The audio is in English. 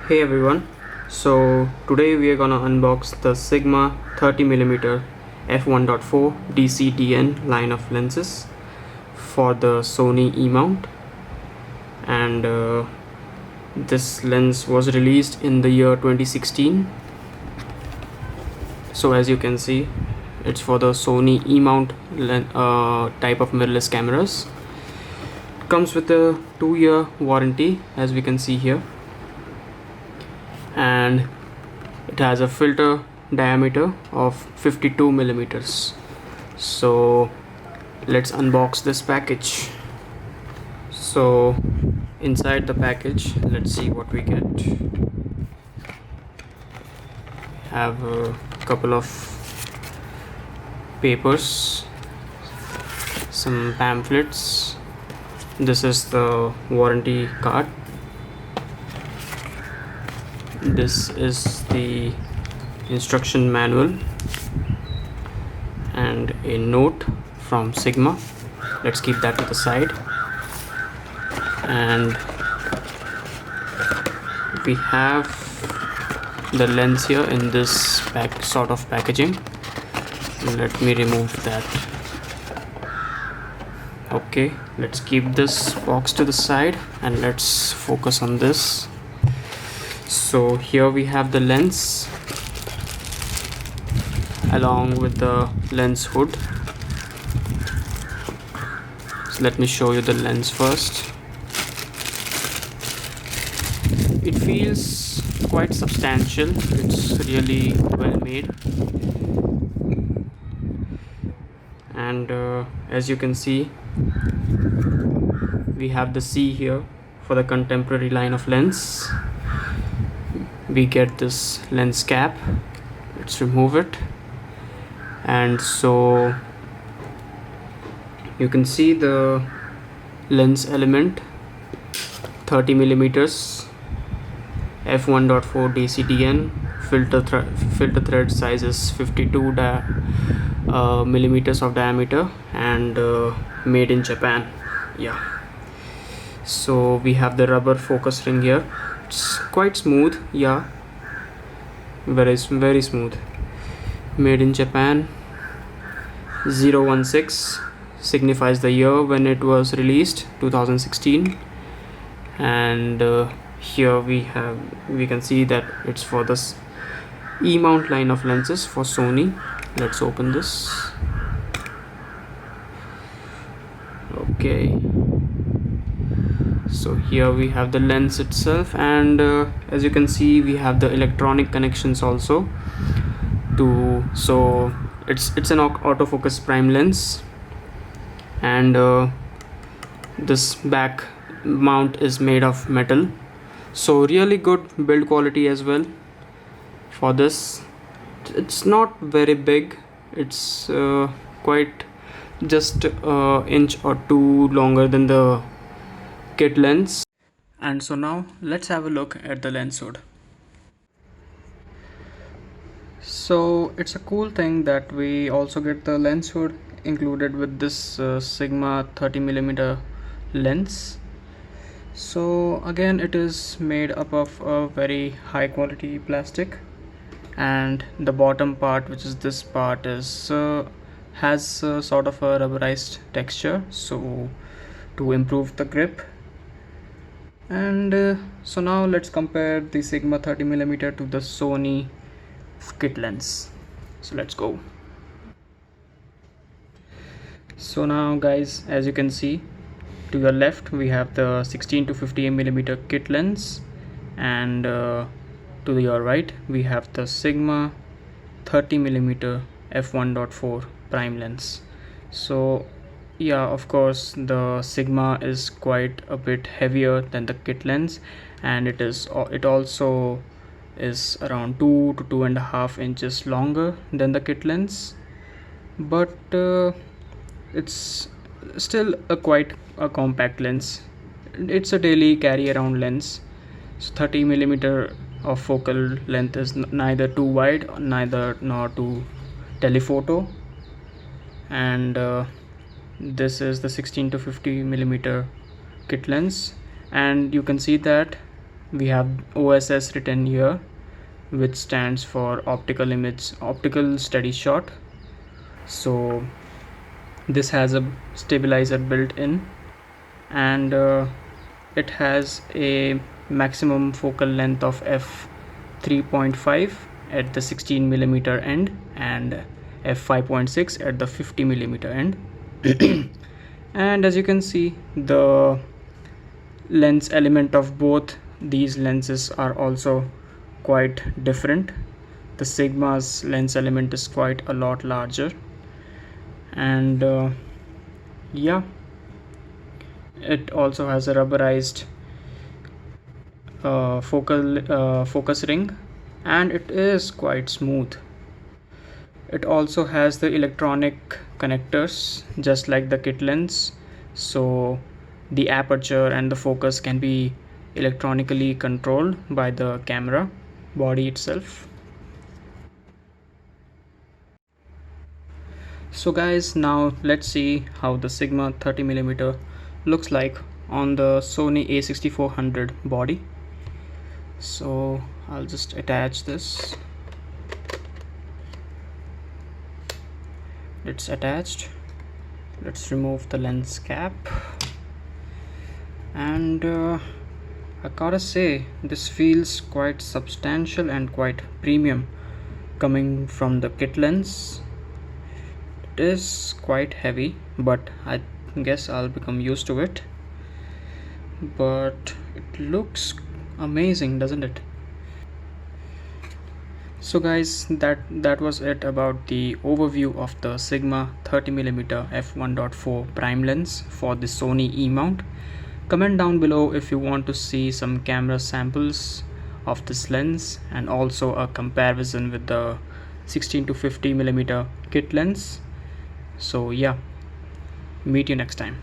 Hey everyone, so today we are gonna unbox the Sigma 30mm f1.4 DC-DN line of lenses for the Sony E-mount, and this lens was released in the year 2016. So as you can see, it's for the Sony E-mount type of mirrorless cameras. It comes with a 2-year warranty, as we can see here, and it has a filter diameter of 52 millimeters. So let's unbox this package. So inside the package, let's see what we get. Have a couple of papers, some pamphlets. This is the warranty card. This is the instruction manual and a note from Sigma. Let's keep that to the side. And we have the lens here in this sort of packaging. Let me remove that. Okay, let's keep this box to the side and let's focus on this. So here we have the lens along with the lens hood. So let me show you the lens first. It feels quite substantial. It's really well made, and as you can see, we have the C here for the contemporary line of lens. We get this lens cap. Let's remove it, and so you can see the lens element, 30 millimeters, f1.4 DC-DN, filter thread size is 52 millimeters of diameter, and made in Japan. Yeah, so we have the rubber focus ring here. It's quite smooth. Yeah, very smooth. Made in Japan. 016 signifies the year when it was released, 2016. And here we can see that it's for this E-mount line of lenses for Sony. Let's open this. Okay, so here we have the lens itself, and as you can see, we have the electronic connections also. So it's an autofocus prime lens, and this back mount is made of metal, so really good build quality as well for this. It's not very big. It's quite just inch or two longer than the kit lens. And so now let's have a look at the lens hood. So it's a cool thing that we also get the lens hood included with this Sigma 30mm lens. So again, it is made up of a very high quality plastic, and the bottom part, which is this part, is has sort of a rubberized texture, so to improve the grip. And so now let's compare the Sigma 30mm to the Sony kit lens. So let's go. So now guys, as you can see, to your left we have the 16 to 50mm kit lens, and to your right we have the Sigma 30mm f1.4 prime lens. So yeah, of course the Sigma is quite a bit heavier than the kit lens, and it also is around 2 to 2.5 inches longer than the kit lens, but it's still quite a compact lens. It's a daily carry around lens. So 30mm of focal length is neither too wide nor too telephoto, and this is the 16 to 50mm kit lens, and you can see that we have OSS written here, which stands for optical steady shot. So this has a stabilizer built in, and it has a maximum focal length of f3.5 at the 16mm end and f5.6 at the 50mm end. And as you can see, the lens element of both these lenses are also quite different. The Sigma's lens element is quite a lot larger, and yeah, it also has a rubberized focus ring, and it is quite smooth. It also has the electronic connectors just like the kit lens, so the aperture and the focus can be electronically controlled by the camera body itself. So guys, now let's see how the Sigma 30mm looks like on the Sony A6400 body. So I'll just attach this. It's attached. Let's remove the lens cap, and I gotta say, this feels quite substantial and quite premium coming from the kit lens. It is quite heavy, but I guess I'll become used to it. But it looks amazing, doesn't it? So guys, that was it about the overview of the Sigma 30mm f1.4 prime lens for the Sony E-mount. Comment down below if you want to see some camera samples of this lens and also a comparison with the 16 to 50mm kit lens. So yeah, meet you next time.